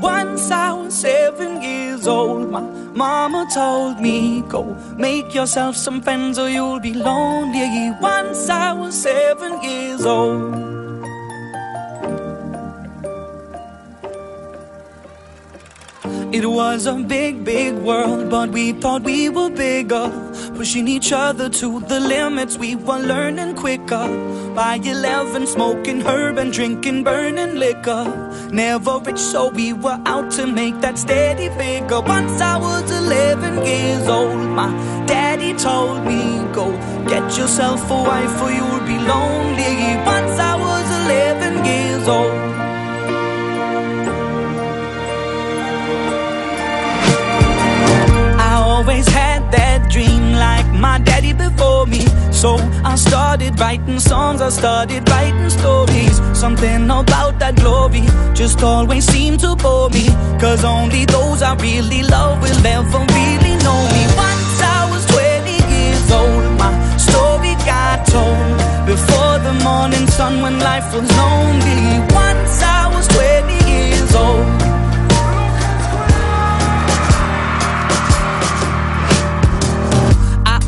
Once I was 7 years old, my mama told me, go make yourself some friends or you'll be lonely. Once I was 7 years old. It was a big, big world, but we thought we were bigger, pushing each other to the limits. We were learning quicker. By 11, smoking herb and drinking burning liquor. Never rich, so we were out to make that steady figure. Once I was 11 years old, my daddy told me, go get yourself a wife or you'll be lonely. Once I was 11 years old. Always had that dream like my daddy before me. So I started writing songs, I started writing stories. Something about that glory just always seemed to bore me, 'cause only those I really love will ever really know me. Once I was 20 years old, my story got told before the morning sun when life was lonely. Once I was 20 years old.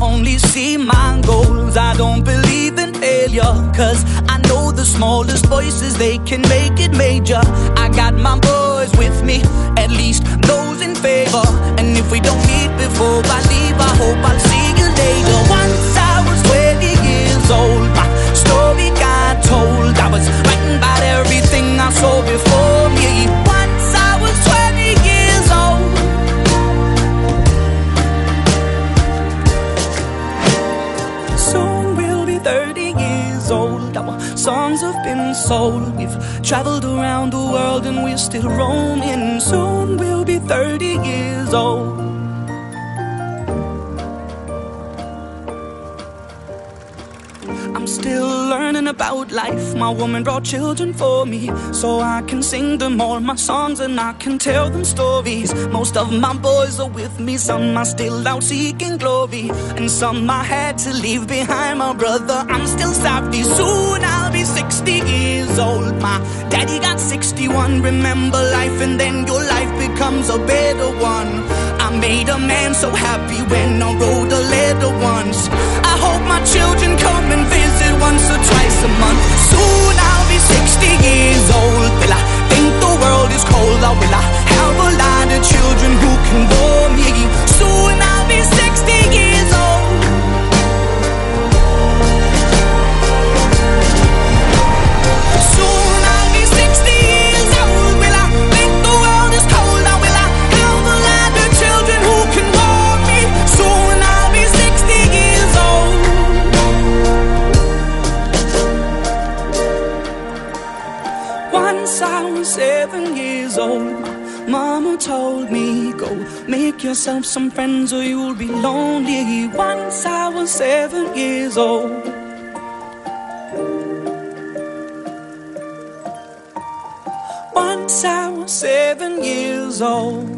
Only see my goals, I don't believe in failure, 'cause I know the smallest voices, they can make it major. I got my boys with me, at least those in favor. And if we don't meet before I leave, I hope I'll see you later. Once I was 20 years old, my story got told. I was writing about everything I saw before me. Once I was 20 years old. Soon we'll be 30 years old. Our songs have been sold. We've traveled around the world and we're still roaming. Soon we'll be 30 years old. I'm still learning about life. My woman brought children for me, so I can sing them all my songs and I can tell them stories. Most of my boys are with me, some are still out seeking glory, and some I had to leave behind. My brother, I'm still sorry. Soon I'll be 60 years old. My daddy got 61. Remember life and then your life becomes a better one. I made a man so happy when I wrote a letter once. I hope my children come and visit once or twice a month. Soon I'll be 60 years old. Will I think the world is cold, or will I have a lot of children who can bore me? Soon I'll be 60 years old. Soon I'll be 60 years old. Will I think the world is cold, or will I have a lot of children who can bore me? Soon I'll be 60 years old. Once I was 7 years old, my mama told me, go make yourself some friends or you'll be lonely. Once I was 7 years old. Once I was 7 years old.